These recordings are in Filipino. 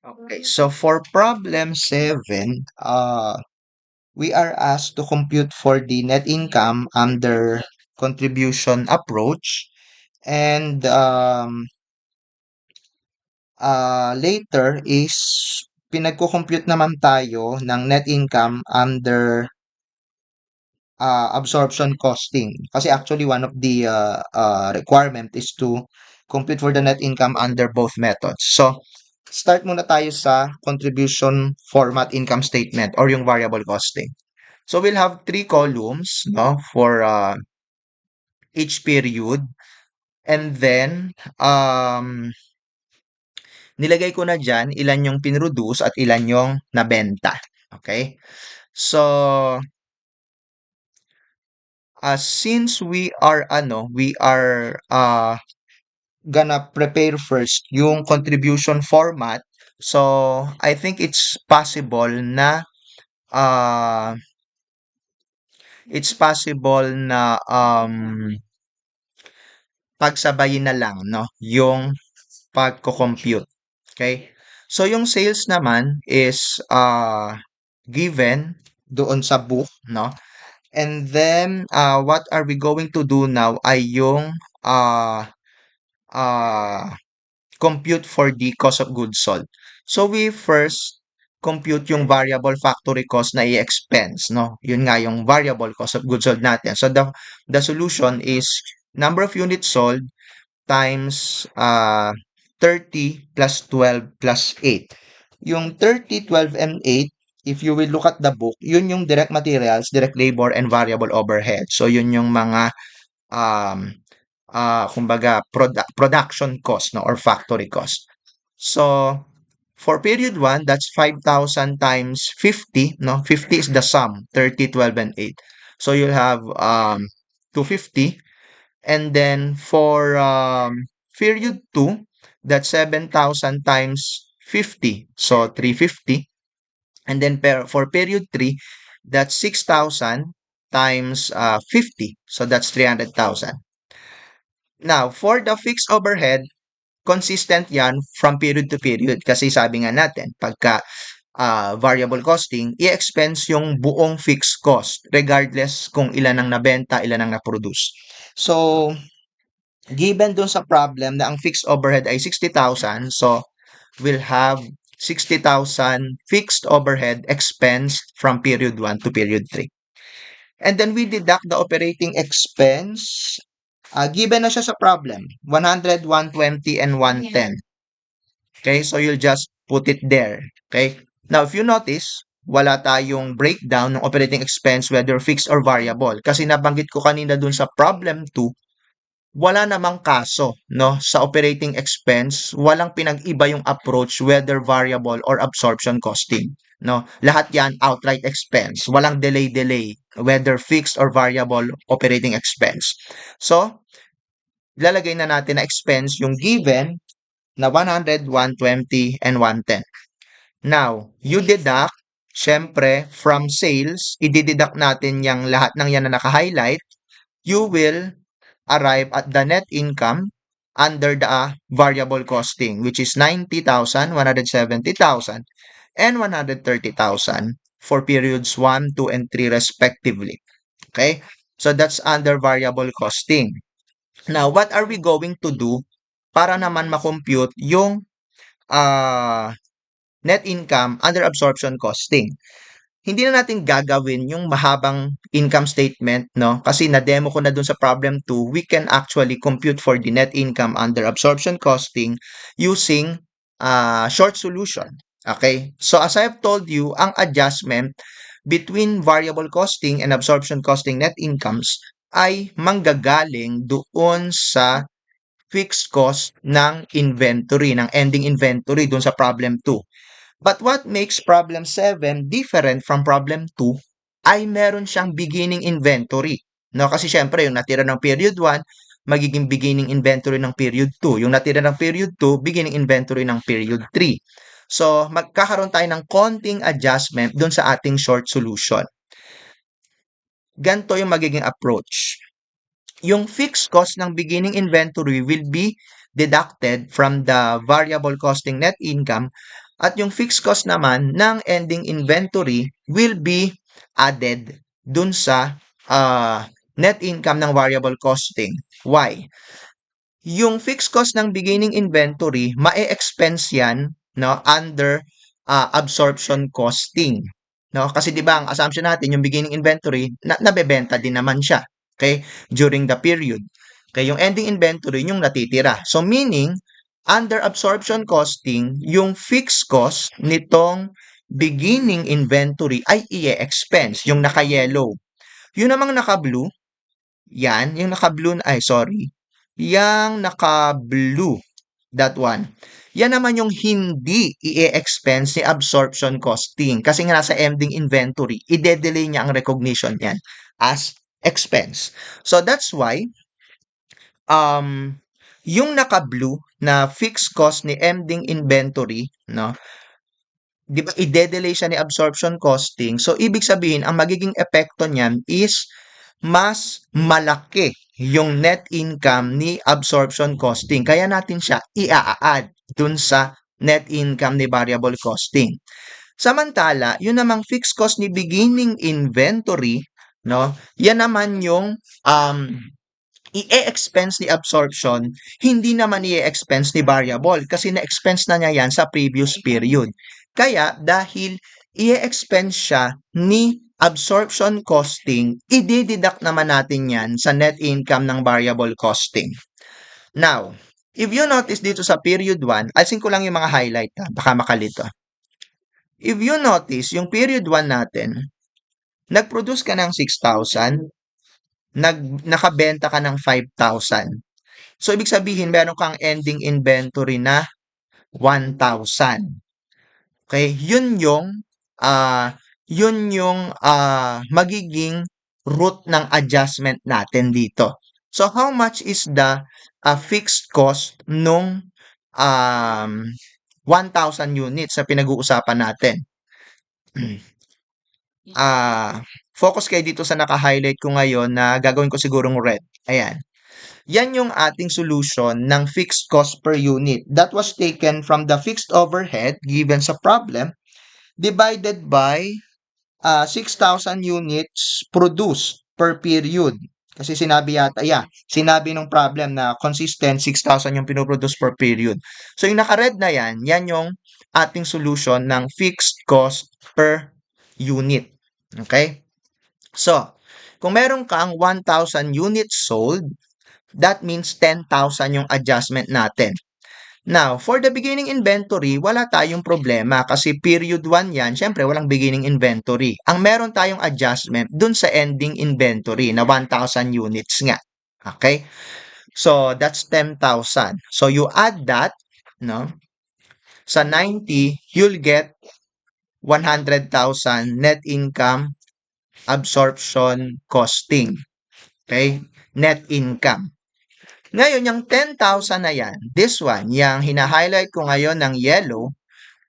Okay, so for problem 7, we are asked to compute for the net income under contribution approach. And later is pinagko-compute naman tayo ng net income under absorption costing. Kasi actually one of the requirement is to compute for the net income under both methods. So, start muna tayo sa contribution format income statement or yung variable costing. So, we'll have three columns, no, for each period. And then, nilagay ko na dyan ilan yung pinroduce at ilan yung nabenta. Okay? So, since we are gonna prepare first yung contribution format. So, I think uh it's possible na pagsabayin na lang no yung pagko-compute. Okay? So, yung sales naman is given doon sa book, no? And then what are we going to do now ay yung uh uh compute for the cost of goods sold. So we first compute yung variable factory cost na i-expense, no? Yun nga yung variable cost of goods sold natin. So the solution is number of units sold times 30 plus 12 plus 8. Yung 30, 12, and 8, if you will look at the book, yun yung direct materials, direct labor, and variable overhead. So yun yung mga um, kumbaga production cost, no, or factory cost. So for period 1, that's 5,000 times 50, no? 50 is the sum, 30, 12, and 8. So you'll have 250. And then for period 2, that's 7,000 times 50. So 350. And then for period 3, that's 6,000 times 50. So that's 300,000. Now, for the fixed overhead, consistent yan from period to period. Kasi sabi nga natin, pagka variable costing, i-expense yung buong fixed cost regardless kung ilan ang nabenta, ilan ang na-produce. So, given dun sa problem na ang fixed overhead ay 60,000, so we'll have 60,000 fixed overhead expense from period 1 to period 3. And then we deduct the operating expense. Given na siya sa problem, 100, 120, and 110. Okay, so you'll just put it there. Okay, now if you notice, wala tayong breakdown ng operating expense whether fixed or variable. Kasi nabanggit ko kanina dun sa problem 2, wala namang kaso, no? Sa operating expense, walang pinag-iba yung approach whether variable or absorption costing, no? Lahat 'yan outright expense, walang delay whether fixed or variable operating expense. So, lalagay na natin na expense yung given na 100, 120, and 110. Now, you deduct, syempre, from sales, i-deduct natin yung lahat ng yan na naka-highlight. You will arrive at the net income under the variable costing, which is 90,000, 170,000, and 130,000 for periods 1, 2, and 3 respectively. Okay? So that's under variable costing. Now, what are we going to do para naman makompute yung uh, net income under absorption costing? Hindi na natin gagawin yung mahabang income statement, no? Kasi na-demo ko na dun sa problem 2, we can actually compute for the net income under absorption costing using short solution. Okay? So as I have told you, ang adjustment between variable costing and absorption costing net incomes ay manggagaling doon sa fixed cost ng inventory, ng ending inventory doon sa problem 2. But what makes problem 7 different from problem 2 ay meron siyang beginning inventory. No, kasi syempre yung natira ng period 1, magiging beginning inventory ng period 2. Yung natira ng period 2, beginning inventory ng period 3. So, magkakaroon tayo ng konting adjustment dun sa ating short solution. Ganito yung magiging approach. Yung fixed cost ng beginning inventory will be deducted from the variable costing net income at yung fixed cost naman ng ending inventory will be added dun sa net income ng variable costing. Why? Yung fixed cost ng beginning inventory, mae-expense yan, no, under absorption costing. No? Kasi 'di ba ang assumption natin yung beginning inventory nabebenta din naman siya, okay? During the period. Okay, yung ending inventory yung natitira. So meaning under absorption costing, yung fixed cost nitong beginning inventory ay i-expense, yung naka-yellow. Yung namang naka-blue, yan, yung naka-blue, ay sorry, yang naka-blue, that one. Yan naman yung hindi i-expense ni absorption costing. Kasi nga nasa ending inventory, i-delay niya ang recognition niyan as expense. So that's why, um, yung naka-blue na fixed cost ni ending inventory, no, di ba, i-delay siya ni absorption costing. So, ibig sabihin, ang magiging epekto niyan is mas malaki yung net income ni absorption costing. Kaya natin siya i-add dun sa net income ni variable costing. Samantala, yun namang fixed cost ni beginning inventory, no? Yan naman yung i-expense ni absorption, hindi naman i-expense ni variable kasi na-expense na niya yan sa previous period. Kaya dahil i-expense siya ni absorption costing, i-deduct naman natin yan sa net income ng variable costing. Now, if you notice dito sa period 1, alisin ko lang yung mga highlight ha, baka makalito. If you notice, yung period 1 natin, nag-produce ka ng 6,000, nakabenta ka ng 5,000. So, ibig sabihin, meron kang ending inventory na 1,000. Okay? Magiging root ng adjustment natin dito. So, how much is the fixed cost nung 1,000 units sa pinag-uusapan natin? Focus kayo dito sa naka-highlight ko ngayon na gagawin ko sigurong red. Ayan. Yan yung ating solution ng fixed cost per unit. That was taken from the fixed overhead given sa problem divided by 6,000 units produced per period. Kasi sinabi ng problem na consistent 6,000 yung pinoproduce per period. So yung naka-red na yan yung ating solution ng fixed cost per unit. Okay? So, kung meron kang 1,000 units sold, that means 10,000 yung adjustment natin. Now, for the beginning inventory, wala tayong problema kasi period 1 yan, syempre walang beginning inventory. Ang meron tayong adjustment dun sa ending inventory na 1,000 units nga. Okay? So, that's 10,000. So, you add that, no? Sa 90, you'll get 100,000 net income absorption costing. Okay? Net income. Ngayon, yung 10,000 na yan, this one, yung hina-highlight ko ngayon ng yellow,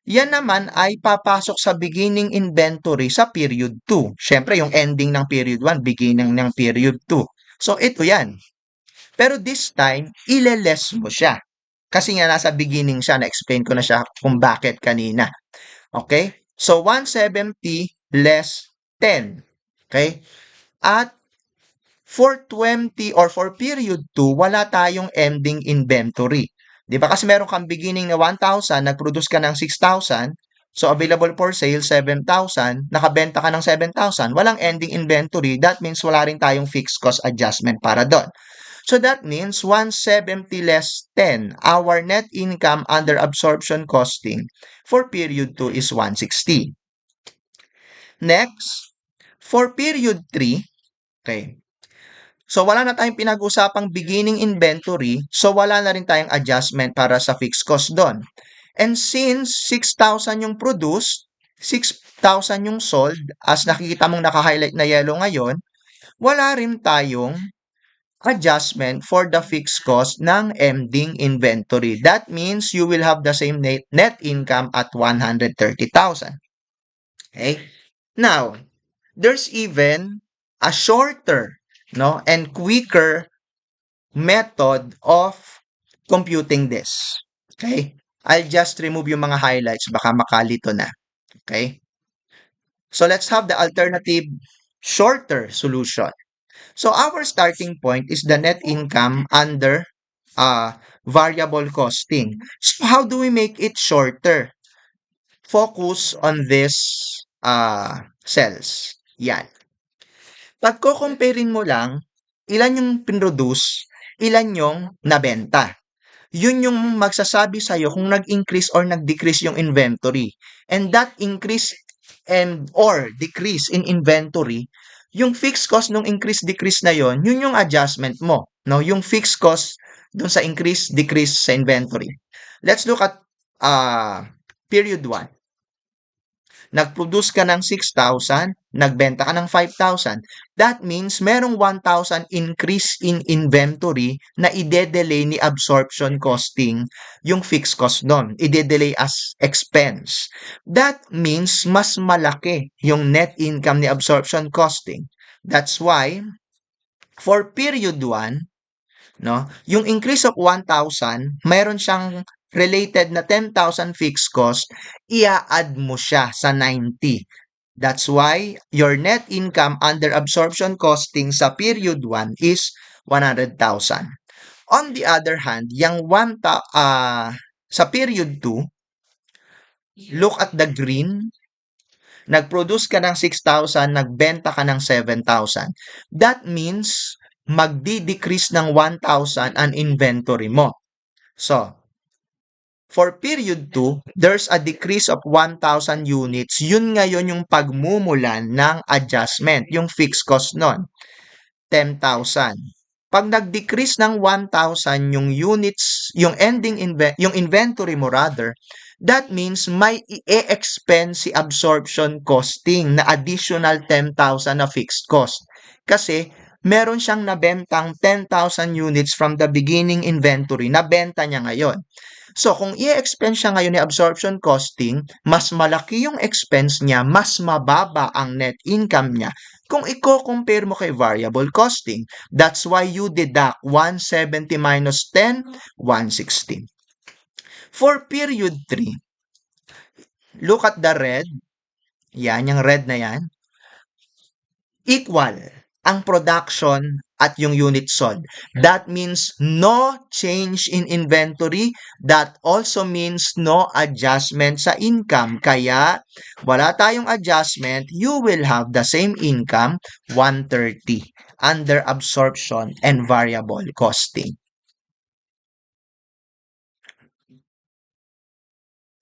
yan naman ay papasok sa beginning inventory sa period 2. Siyempre, yung ending ng period 1, beginning ng period 2. So, ito yan. Pero this time, ile-less mo siya. Kasi nga nasa beginning siya, na-explain ko na siya kung bakit kanina. Okay? So, 170 less 10. Okay? At for 20 or for period 2, wala tayong ending inventory. Di ba? Kasi meron kang beginning na 1,000, nag-produce ka ng 6,000, so available for sale 7,000, nakabenta ka ng 7,000, walang ending inventory, that means wala rin tayong fixed cost adjustment para doon. So that means 170 less 10. Our net income under absorption costing for period 2 is 160. Next, for period 3, okay, so, wala na tayong pinag-usapang beginning inventory, so wala na rin tayong adjustment para sa fixed cost doon. And since 6,000 yung produced, 6,000 yung sold, as nakikita mong naka-highlight na yellow ngayon, wala rin tayong adjustment for the fixed cost ng ending inventory. That means you will have the same net income at 130,000. Okay? Now, there's even a shorter, no, and quicker method of computing this. Okay? I'll just remove yung mga highlights, baka makalito na. Okay? So let's have the alternative shorter solution. So our starting point is the net income under variable costing. So how do we make it shorter? Focus on this cells. Yan. Pagko-comparein mo lang, ilan yung pinroduce, ilan yung nabenta. Yun yung magsasabi sa'yo kung nag-increase or nag-decrease yung inventory. And that increase and or decrease in inventory, yung fixed cost nung increase-decrease na yon, yun yung adjustment mo. No? Yung fixed cost dun sa increase-decrease sa inventory. Let's look at period 1. Nag-produce ka ng 6,000, nagbenta ka ng 5,000. That means merong 1,000 increase in inventory na ide-delay ni absorption costing yung fixed cost doon. Ide-delay as expense. That means mas malaki yung net income ni absorption costing. That's why for period 1, no, yung increase of 1,000, mayroon siyang related na 10,000 fixed cost, ia-add mo siya sa 90. That's why your net income under absorption costing sa period 1 is 100,000. On the other hand, yung sa period 2, look at the green, nag-produce ka ng 6,000, nagbenta ka ng 7,000. That means magdi-decrease ng 1,000 ang inventory mo. So, for period 2, there's a decrease of 1,000 units. Yun ngayon yung pagmumulan ng adjustment, yung fixed cost nun, 10,000. Pag nag-decrease ng 1,000 yung units, yung yung inventory mo rather, that means may i-expense si absorption costing na additional 10,000 na fixed cost. Kasi meron siyang nabentang 10,000 units from the beginning inventory, nabenta niya ngayon. So, kung i-expense siya ngayon ni absorption costing, mas malaki yung expense niya, mas mababa ang net income niya kung i-compare mo kay variable costing. That's why you deduct 170 minus 10, 160. For period 3, look at the red. Yan, yung red na yan. Equal ang production at yung unit sold. That means no change in inventory. That also means no adjustment sa income. Kaya wala tayong adjustment, you will have the same income, 130, under absorption and variable costing.